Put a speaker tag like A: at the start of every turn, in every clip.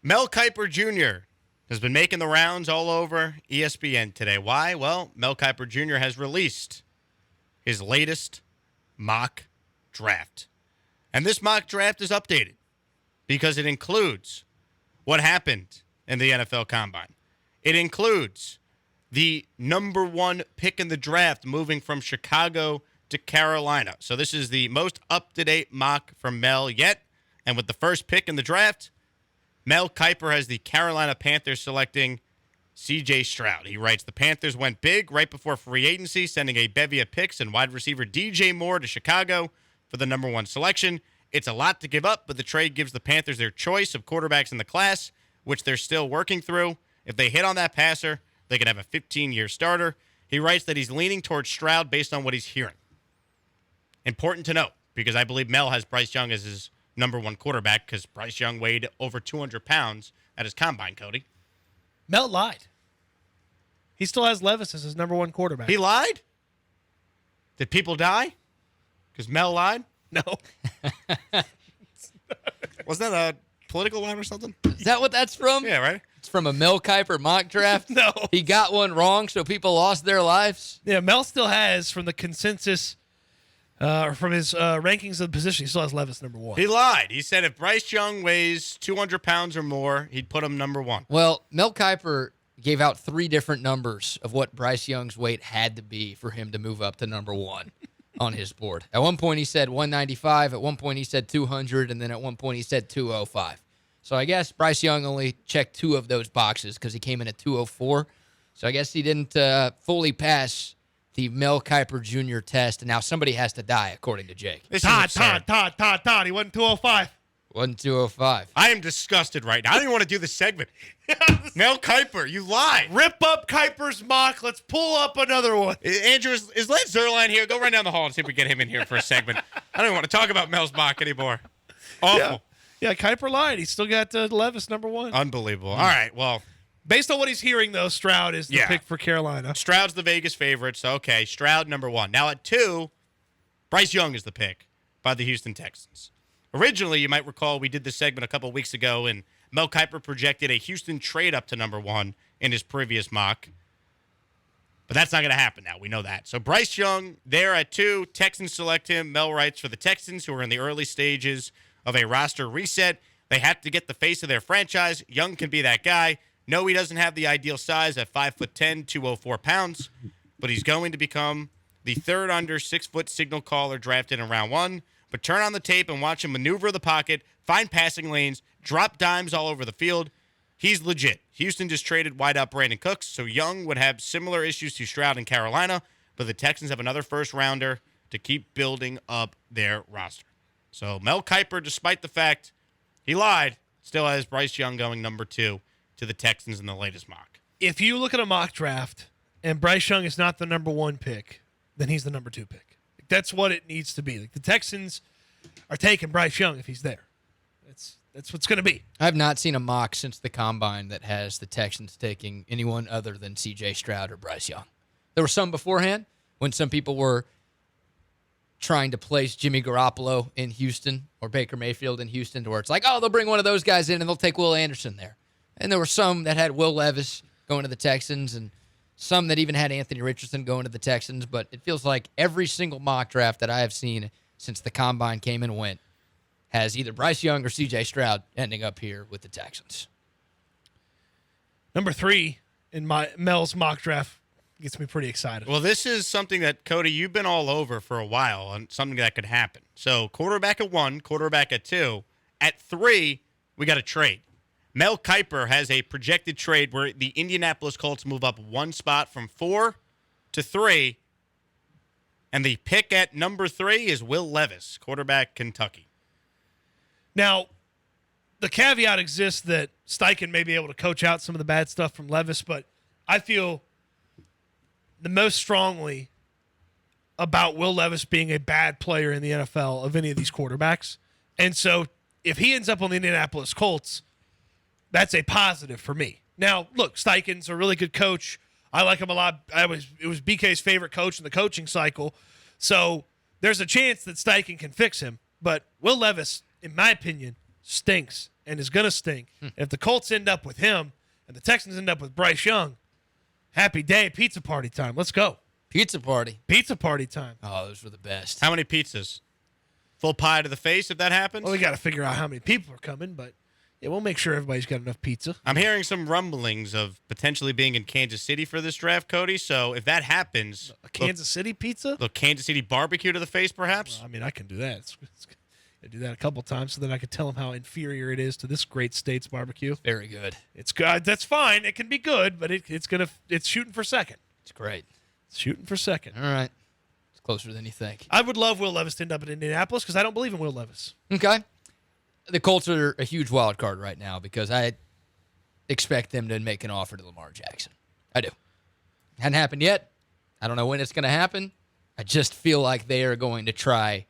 A: Mel Kiper Jr. has been making the rounds all over ESPN today. Why? Well, Mel Kiper Jr. has released his latest mock draft. And this mock draft is updated because it includes what happened in the NFL Combine. It includes the number one pick in the draft moving from Chicago to Carolina. So this is the most up-to-date mock from Mel yet. And with the first pick in the draft, Mel Kiper has the Carolina Panthers selecting C.J. Stroud. He writes, the Panthers went big right before free agency, sending a bevy of picks and wide receiver DJ Moore to Chicago for the number one selection. It's a lot to give up, but the trade gives the Panthers their choice of quarterbacks in the class, which they're still working through. If they hit on that passer, they could have a 15-year starter. He writes that he's leaning towards Stroud based on what he's hearing. Important to note, because I believe Mel has Bryce Young as his number one quarterback because Bryce Young weighed over 200 pounds at his combine, Cody.
B: Mel lied. He still has Levis as his number one quarterback.
A: He lied? Did people die? Because Mel lied?
B: No.
A: Wasn't that a political line or something?
C: Is that what that's from?
A: Yeah, right?
C: It's from a Mel Kiper mock draft?
B: No.
C: He got one wrong, so people lost their lives?
B: Yeah, Mel still has, from the consensus, or from his rankings of the position, he still has Levis number one.
A: He lied. He said if Bryce Young weighs 200 pounds or more, he'd put him number one.
C: Well, Mel Kiper gave out 3 different numbers of what Bryce Young's weight had to be for him to move up to number one on his board. At one point, he said 195. At one point, he said 200. And then at one point, he said 205. So I guess Bryce Young only checked 2 of those boxes because he came in at 204. So I guess he didn't fully pass the Mel Kiper Jr. test, and now somebody has to die, according to Jake.
B: Todd. He wasn't 205.
C: 205.
A: I am disgusted right now. I don't even want to do this segment. Mel Kiper, you lied.
B: Rip up Kiper's mock. Let's pull up another one.
A: Andrew, is Lance Zerline here? Go run down the hall and see if we get him in here for a segment. I don't even want to talk about Mel's mock anymore. Awful.
B: Yeah, Kiper lied. He's still got Levis number one.
A: Unbelievable. All right, well.
B: Based on what he's hearing, though, Stroud is the pick for Carolina.
A: Stroud's the Vegas favorite, so okay, Stroud number one. Now at 2, Bryce Young is the pick by the Houston Texans. Originally, you might recall we did this segment a couple weeks ago, and Mel Kiper projected a Houston trade up to number one in his previous mock. But that's not going to happen now. We know that. So Bryce Young there at 2. Texans select him. Mel writes for the Texans, who are in the early stages of a roster reset. They have to get the face of their franchise. Young can be that guy. No, he doesn't have the ideal size at 5'10", 204 pounds, but he's going to become the third under 6-foot signal caller drafted in round 1. But turn on the tape and watch him maneuver the pocket, find passing lanes, drop dimes all over the field. He's legit. Houston just traded wideout Brandon Cooks, so Young would have similar issues to Stroud in Carolina, but the Texans have another first-rounder to keep building up their roster. So Mel Kiper, despite the fact he lied, still has Bryce Young going number 2 to the Texans in the latest mock.
B: If you look at a mock draft and Bryce Young is not the number one pick, then he's the number 2 pick. That's what it needs to be. Like, the Texans are taking Bryce Young if he's there. That's what's going to be.
C: I have not seen a mock since the Combine that has the Texans taking anyone other than C.J. Stroud or Bryce Young. There were some beforehand when some people were trying to place Jimmy Garoppolo in Houston or Baker Mayfield in Houston, to where it's like, oh, they'll bring one of those guys in and they'll take Will Anderson there. And there were some that had Will Levis going to the Texans and some that even had Anthony Richardson going to the Texans. But it feels like every single mock draft that I have seen since the Combine came and went has either Bryce Young or C.J. Stroud ending up here with the Texans.
B: Number 3 in Mel's mock draft gets me pretty excited.
A: Well, this is something that, Cody, you've been all over for a while on something that could happen. So quarterback at 1, quarterback at 2. At 3, we got a trade. Mel Kiper has a projected trade where the Indianapolis Colts move up 1 spot from 4 to 3, and the pick at number 3 is Will Levis, quarterback, Kentucky.
B: Now, the caveat exists that Steichen may be able to coach out some of the bad stuff from Levis, but I feel the most strongly about Will Levis being a bad player in the NFL of any of these quarterbacks. And so if he ends up on the Indianapolis Colts, that's a positive for me. Now, look, Steichen's a really good coach. I like him a lot. It was BK's favorite coach in the coaching cycle. So there's a chance that Steichen can fix him. But Will Levis, in my opinion, stinks. and is going to stink. If the Colts end up with him and the Texans end up with Bryce Young, happy day, pizza party time. Let's go.
C: Pizza party.
B: Pizza party time.
C: Oh, those were the best.
A: How many pizzas? Full pie to the face if that happens?
B: Well, we got to figure out how many people are coming, but yeah, we'll make sure everybody's got enough pizza.
A: I'm hearing some rumblings of potentially being in Kansas City for this draft, Cody. So if that happens,
B: A Kansas City pizza?
A: little Kansas City barbecue to the face, perhaps?
B: I mean, I can do that. I do that a couple times so that I can tell them how inferior it is to this great state's barbecue.
C: Very good.
B: It's good. That's fine. It can be good, but it's shooting for second.
C: It's great.
B: It's shooting for second.
C: All right. It's closer than you think.
B: I would love Will Levis to end up in Indianapolis because I don't believe in Will Levis.
C: Okay. The Colts are a huge wild card right now because I expect them to make an offer to Lamar Jackson. I do. Hadn't happened yet. I don't know when it's going to happen. I just feel like they are going to try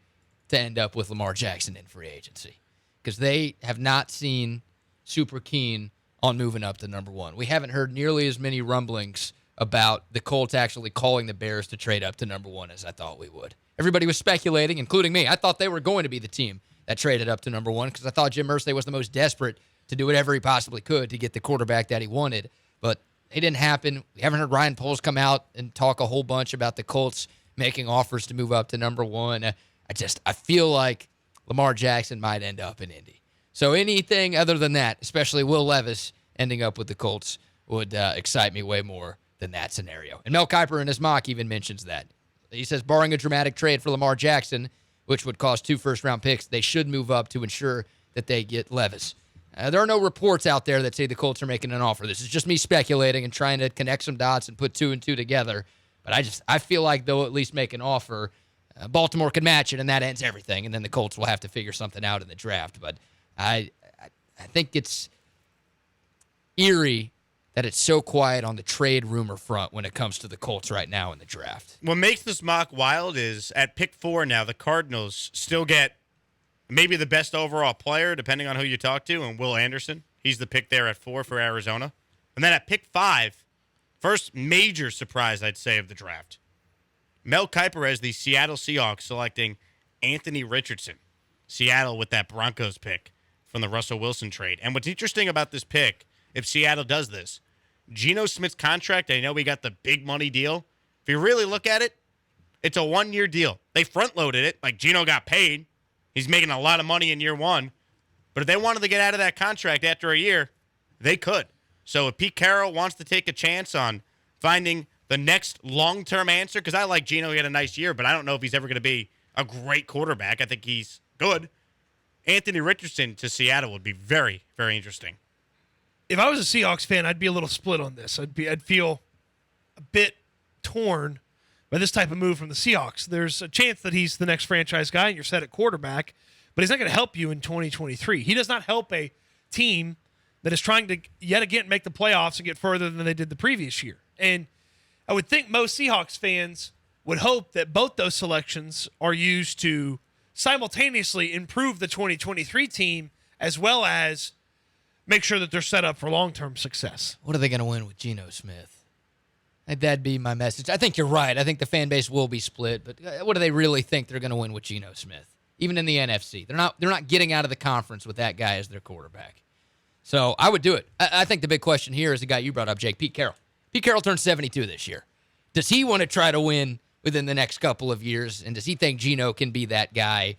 C: to end up with Lamar Jackson in free agency because they have not seemed super keen on moving up to number one. We haven't heard nearly as many rumblings about the Colts actually calling the Bears to trade up to number one as I thought we would. Everybody was speculating, including me. I thought they were going to be the team that traded up to number one because I thought Jim Irsay was the most desperate to do whatever he possibly could to get the quarterback that he wanted. But it didn't happen. We haven't heard Ryan Poles come out and talk a whole bunch about the Colts making offers to move up to number one. I feel like Lamar Jackson might end up in Indy. So anything other than that, especially Will Levis ending up with the Colts, would excite me way more than that scenario. And Mel Kiper in his mock even mentions that. He says, barring a dramatic trade for Lamar Jackson, which would cost 2 first-round picks, they should move up to ensure that they get Levis. There are no reports out there that say the Colts are making an offer. This is just me speculating and trying to connect some dots and put 2 and 2 together. But I feel like they'll at least make an offer. Baltimore could match it, and that ends everything. And then the Colts will have to figure something out in the draft. But I think it's eerie that it's so quiet on the trade rumor front when it comes to the Colts right now in the draft.
A: What makes this mock wild is at pick 4 now, the Cardinals still get maybe the best overall player, depending on who you talk to, and Will Anderson. He's the pick there at 4 for Arizona. And then at pick 5, first major surprise, I'd say, of the draft. Mel Kiper has the Seattle Seahawks selecting Anthony Richardson. Seattle with that Broncos pick from the Russell Wilson trade. And what's interesting about this pick, if Seattle does this, Geno Smith's contract, I know we got the big money deal. If you really look at it, it's a 1-year deal. They front-loaded it. Like, Geno got paid. He's making a lot of money in year 1. But if they wanted to get out of that contract after a year, they could. So if Pete Carroll wants to take a chance on finding the next long-term answer, because I like Geno, he had a nice year, but I don't know if he's ever going to be a great quarterback. I think he's good. Anthony Richardson to Seattle would be very, very interesting.
B: If I was a Seahawks fan, I'd be a little split on this. I'd feel a bit torn by this type of move from the Seahawks. There's a chance that he's the next franchise guy and you're set at quarterback, but he's not going to help you in 2023. He does not help a team that is trying to yet again make the playoffs and get further than they did the previous year. And I would think most Seahawks fans would hope that both those selections are used to simultaneously improve the 2023 team as well as make sure that they're set up for long-term success.
C: What are they going to win with Geno Smith? That'd be my message. I think you're right. I think the fan base will be split, but what do they really think they're going to win with Geno Smith? Even in the NFC. They're not getting out of the conference with that guy as their quarterback. So I would do it. I think the big question here is the guy you brought up, Jake, Pete Carroll. Pete Carroll turned 72 this year. Does he want to try to win within the next couple of years, and does he think Geno can be that guy?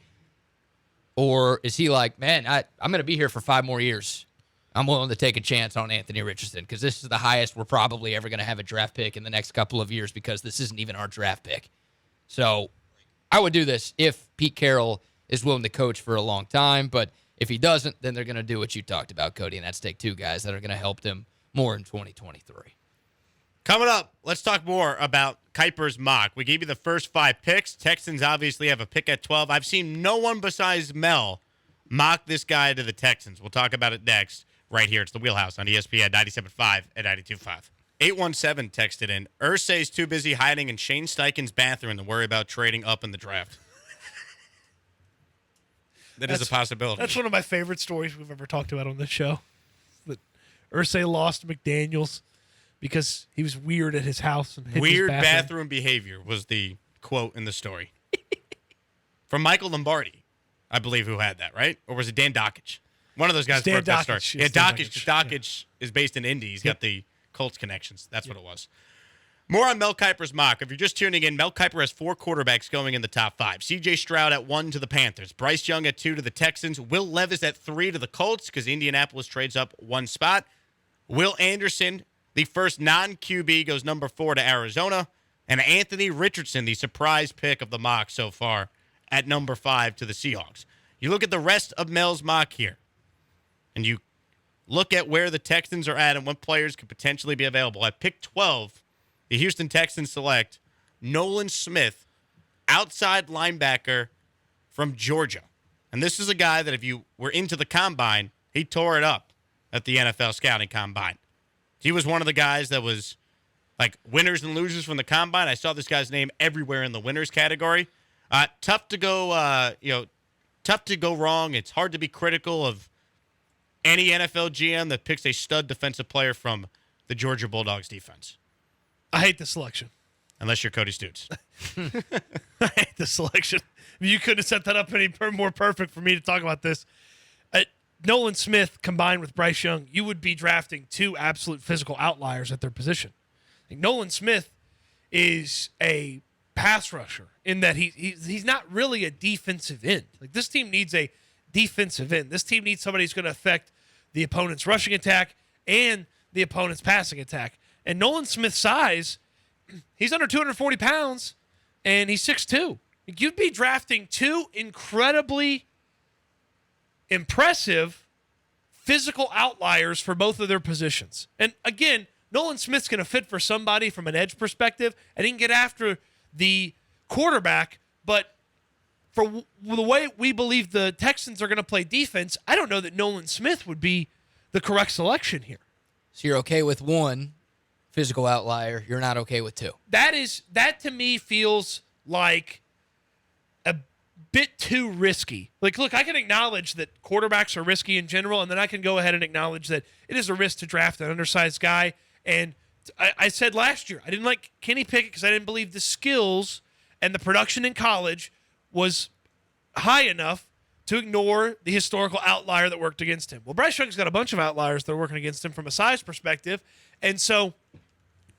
C: Or is he like, man, I'm going to be here for 5 more years. I'm willing to take a chance on Anthony Richardson because this is the highest we're probably ever going to have a draft pick in the next couple of years because this isn't even our draft pick. So I would do this if Pete Carroll is willing to coach for a long time. But if he doesn't, then they're going to do what you talked about, Cody, and that's take 2 guys that are going to help them more in 2023.
A: Coming up, let's talk more about Kiper's mock. We gave you the first 5 picks. Texans obviously have a pick at 12. I've seen no one besides Mel mock this guy to the Texans. We'll talk about it next. Right here, it's the Wheelhouse on ESPN 97.5 and 92.5. 817 texted in, Irsay's too busy hiding in Shane Steichen's bathroom to worry about trading up in the draft. That's a possibility.
B: That's one of my favorite stories we've ever talked about on this show. That Irsay lost McDaniels because he was weird at his house. And hid
A: Weird
B: his
A: bathroom behavior was the quote in the story. From Michael Lombardi, I believe, who had that, right? Or was it Dan Dockich? One of those guys.
B: Stan
A: broke that
B: Dockich.
A: start. Yeah,
B: Stan
A: Dockich.
B: Dockich.
A: Dockich is based in Indy. He's got the Colts connections. That's what it was. More on Mel Kiper's mock. If you're just tuning in, Mel Kiper has 4 quarterbacks going in the top 5. C.J. Stroud at 1 to the Panthers. Bryce Young at 2 to the Texans. Will Levis at 3 to the Colts because Indianapolis trades up 1 spot. Will Anderson, the first non-QB, goes number 4 to Arizona. And Anthony Richardson, the surprise pick of the mock so far, at number 5 to the Seahawks. You look at the rest of Mel's mock here, and you look at where the Texans are at and what players could potentially be available. At pick 12, the Houston Texans select Nolan Smith, outside linebacker from Georgia. And this is a guy that if you were into the combine, he tore it up at the NFL scouting combine. He was one of the guys that was like winners and losers from the combine. I saw this guy's name everywhere in the winners category. Tough to go wrong. It's hard to be critical of any NFL GM that picks a stud defensive player from the Georgia Bulldogs defense.
B: I hate the selection.
A: Unless you're Cody Stoots.
B: I hate the selection. You couldn't have set that up any more perfect for me to talk about this. Nolan Smith combined with Bryce Young, you would be drafting 2 absolute physical outliers at their position. Like Nolan Smith is a pass rusher in that he's not really a defensive end. Like this team needs a defensive end. This team needs somebody who's going to affect the opponent's rushing attack and the opponent's passing attack. And Nolan Smith's size, he's under 240 pounds, and he's 6'2". You'd be drafting 2 incredibly impressive physical outliers for both of their positions. And again, Nolan Smith's going to fit for somebody from an edge perspective, and he can get after the quarterback. But for the way we believe the Texans are going to play defense, I don't know that Nolan Smith would be the correct selection here.
C: So you're okay with 1 physical outlier. You're not okay with 2.
B: That to me feels like a bit too risky. Like, look, I can acknowledge that quarterbacks are risky in general, and then I can go ahead and acknowledge that it is a risk to draft an undersized guy. And I said last year, I didn't like Kenny Pickett because I didn't believe the skills and the production in college was high enough to ignore the historical outlier that worked against him. Well, Bryce Young's got a bunch of outliers that are working against him from a size perspective. And so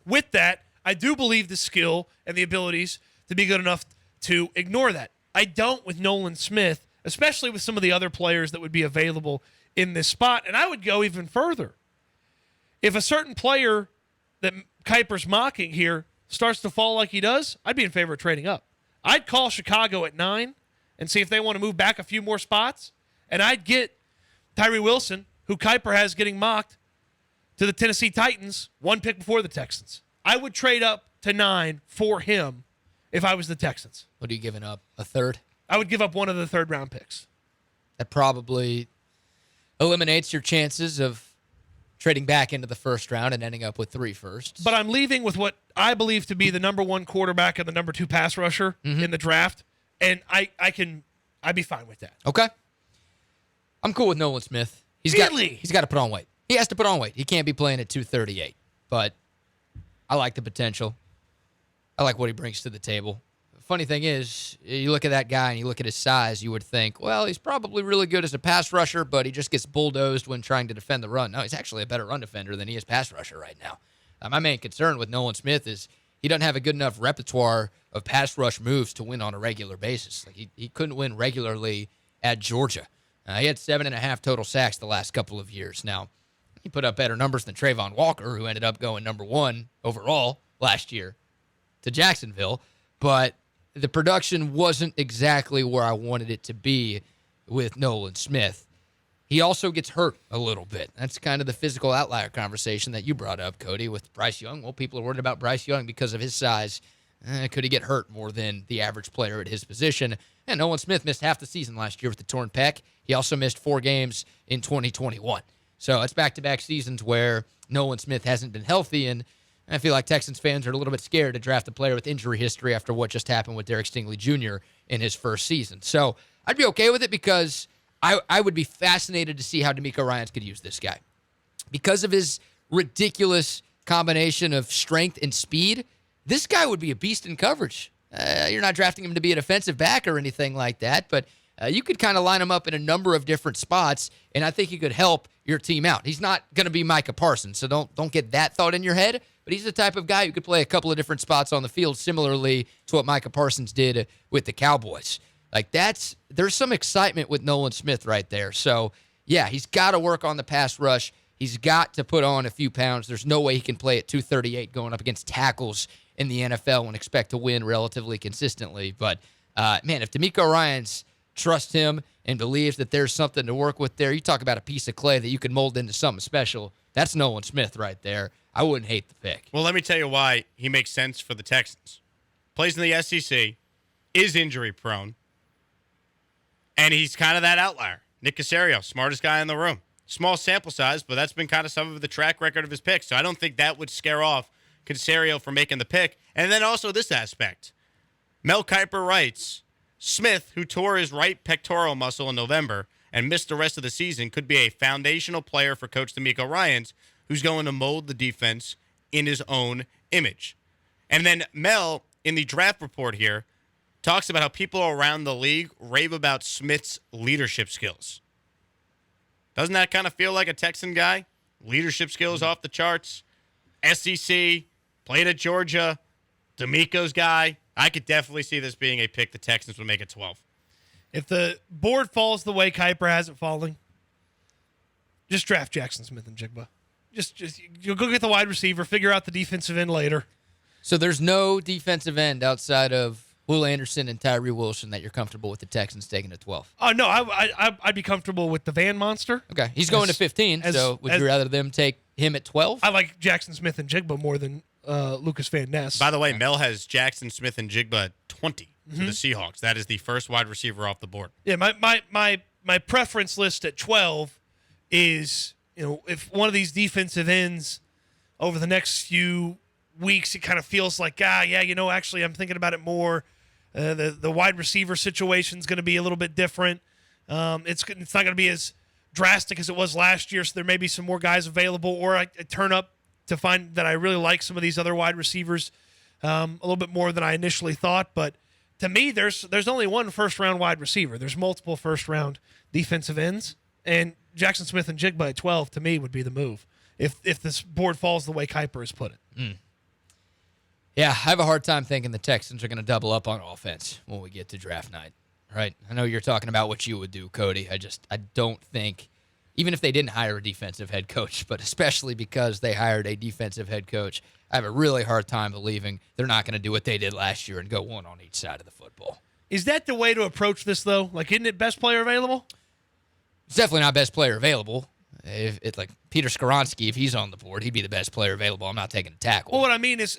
B: with that, I do believe the skill and the abilities to be good enough to ignore that. I don't with Nolan Smith, especially with some of the other players that would be available in this spot. And I would go even further. If a certain player that Kiper's mocking here starts to fall like he does, I'd be in favor of trading up. I'd call Chicago at 9 and see if they want to move back a few more spots. And I'd get Tyree Wilson, who Kiper has getting mocked, to the Tennessee Titans 1 pick before the Texans. I would trade up to 9 for him if I was the Texans.
C: What are you giving up? A third?
B: I would give up one of the 3rd-round picks.
C: That probably eliminates your chances of trading back into the 1st round and ending up with 3 firsts.
B: But I'm leaving with what I believe to be the number 1 quarterback and the number 2 pass rusher in the draft, and I'd be fine with that.
C: Okay. I'm cool with Nolan Smith. He's got to put on weight. He has to put on weight. He can't be playing at 238. But I like the potential. I like what he brings to the table. Funny thing is, you look at that guy and you look at his size, you would think, well, he's probably really good as a pass rusher, but he just gets bulldozed when trying to defend the run. No, he's actually a better run defender than he is pass rusher right now. My main concern with Nolan Smith is he doesn't have a good enough repertoire of pass rush moves to win on a regular basis. Like he couldn't win regularly at Georgia. He had 7.5 total sacks the last couple of years. Now, he put up better numbers than Trayvon Walker, who ended up going number 1 overall last year to Jacksonville, but the production wasn't exactly where I wanted it to be with Nolan Smith. He also gets hurt a little bit. That's kind of the physical outlier conversation that you brought up, Cody, with Bryce Young. Well, people are worried about Bryce Young because of his size. Could he get hurt more than the average player at his position? And Nolan Smith missed half the season last year with the torn pec. He also missed 4 games in 2021. So it's back-to-back seasons where Nolan Smith hasn't been healthy, and I feel like Texans fans are a little bit scared to draft a player with injury history after what just happened with Derek Stingley Jr. in his first season. So I'd be okay with it because I would be fascinated to see how DeMeco Ryans could use this guy. Because of his ridiculous combination of strength and speed, this guy would be a beast in coverage. You're not drafting him to be a defensive back or anything like that, but You could kind of line him up in a number of different spots, and I think he could help your team out. He's not going to be Micah Parsons, so don't get that thought in your head. But he's the type of guy who could play a couple of different spots on the field, similarly to what Micah Parsons did with the Cowboys. There's some excitement with Nolan Smith right there. So, yeah, he's got to work on the pass rush. He's got to put on a few pounds. There's no way he can play at 238 going up against tackles in the NFL and expect to win relatively consistently. But, man, if DeMeco Ryans trusts him and believes that there's something to work with there, you talk about a piece of clay that you can mold into something special. That's Nolan Smith right there. I wouldn't hate the pick.
A: Well, let me tell you why he makes sense for the Texans. Plays in the SEC, is injury prone, and he's kind of that outlier. Nick Caserio, smartest guy in the room. Small sample size, but that's been kind of some of the track record of his picks. So I don't think that would scare off Caserio for making the pick. And then also this aspect. Mel Kiper writes, Smith, who tore his right pectoral muscle in November and missed the rest of the season, could be a foundational player for Coach DeMeco Ryans, who's going to mold the defense in his own image. And then Mel, in the draft report here, talks about how people around the league rave about Smith's leadership skills. Doesn't that kind of feel like a Texan guy? Leadership skills off the charts. SEC, played at Georgia, DeMeco's guy. I could definitely see this being a pick the Texans would make at 12.
B: If the board falls the way Kiper has it falling, just draft Jackson Smith and Jigba. Just you'll go get the wide receiver, figure out the defensive end later.
C: So there's no defensive end outside of Will Anderson and Tyree Wilson that you're comfortable with the Texans taking at 12?
B: Oh, no, I'd be comfortable with the Van Monster.
C: Okay, he's going to 15, so would you rather them take him at 12?
B: I like Jackson Smith and Jigba more than Lucas Van Ness.
A: By the way, Mel has Jackson Smith and Jigba at 20 for the Seahawks. That is the first wide receiver off the board.
B: Yeah, my preference list at 12 is, if one of these defensive ends over the next few weeks, it kind of feels like, actually I'm thinking about it more. The wide receiver situation is going to be a little bit different. It's not going to be as drastic as it was last year, so there may be some more guys available, or I turn up to find that I really like some of these other wide receivers a little bit more than I initially thought. But to me, there's only one first-round wide receiver. There's multiple first-round defensive ends, and Jackson Smith and Jigba at 12 to me would be the move if this board falls the way Kiper has put it.
C: Yeah, I have a hard time thinking the Texans are going to double up on offense when we get to draft night, right? I know you're talking about what you would do, Cody. I don't think, even if they didn't hire a defensive head coach, but especially because they hired a defensive head coach, I have a really hard time believing they're not going to do what they did last year and go one on each side of the football.
B: Is that the way to approach this, though? Like, isn't it best player available?
C: It's definitely not best player available. If it's like Peter Skoronski, if he's on the board, he'd be the best player available. I'm not taking a tackle.
B: Well, what I mean is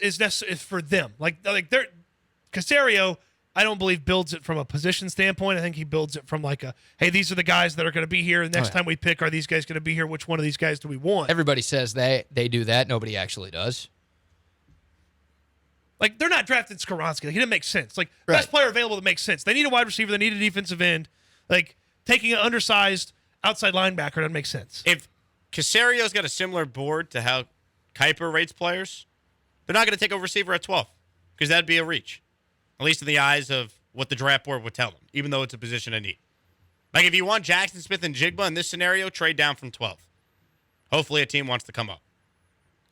B: for them. Like they're Caserio, I don't believe builds it from a position standpoint. I think he builds it from like hey, these are the guys that are going to be here. The next time we pick, are these guys going to be here? Which one of these guys do we want?
C: Everybody says they do that. Nobody actually does.
B: Like, they're not drafting Skoronski. Like, it doesn't make sense. Like, best player available that makes sense. They need a wide receiver. They need a defensive end. Like, taking an undersized outside linebacker doesn't make sense.
A: If Casario's got a similar board to how Kiper rates players, they're not going to take a receiver at 12 because that'd be a reach, at least in the eyes of what the draft board would tell them, even though it's a position of need. Like, if you want Jackson Smith and Jigba in this scenario, trade down from 12. Hopefully a team wants to come up.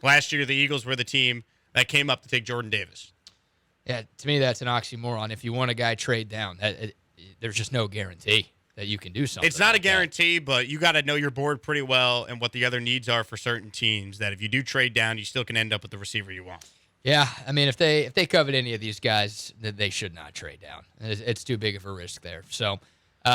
A: Last year, the Eagles were the team that came up to take Jordan Davis.
C: Yeah, to me, that's an oxymoron. If you want a guy, trade down. There's just no guarantee that you can do something.
A: It's not
C: like
A: a guarantee, but you got to know your board pretty well and what the other needs are for certain teams, that if you do trade down, you still can end up with the receiver you want.
C: Yeah, I mean, if they covet any of these guys, they should not trade down. It's too big of a risk there. So,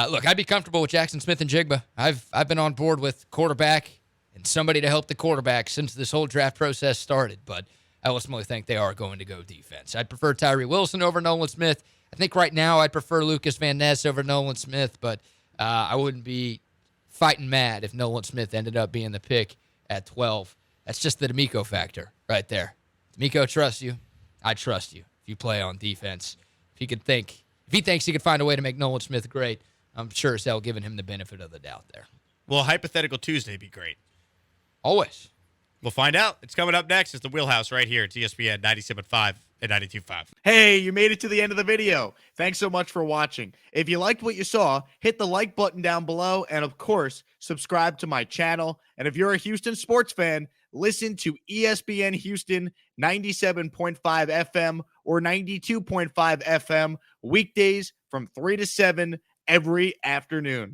C: look, I'd be comfortable with Jackson Smith and Jigba. I've been on board with quarterback and somebody to help the quarterback since this whole draft process started, but I ultimately think they are going to go defense. I'd prefer Tyree Wilson over Nolan Smith. I think right now I'd prefer Lucas Van Ness over Nolan Smith, but I wouldn't be fighting mad if Nolan Smith ended up being the pick at 12. That's just the DeMeco factor right there. DeMeco trusts you. I trust you if you play on defense. If he thinks he could find a way to make Nolan Smith great, I'm sure as hell giving him the benefit of the doubt there.
A: Well, Hypothetical Tuesday be great.
C: Always.
A: We'll find out. It's coming up next. It's the Wheelhouse right here. It's ESPN 97.5 and 92.5.
D: Hey, you made it to the end of the video. Thanks so much for watching. If you liked what you saw, hit the like button down below and, of course, subscribe to my channel. And if you're a Houston sports fan, listen to ESPN Houston 97.5 FM or 92.5 FM weekdays from 3 to 7 every afternoon.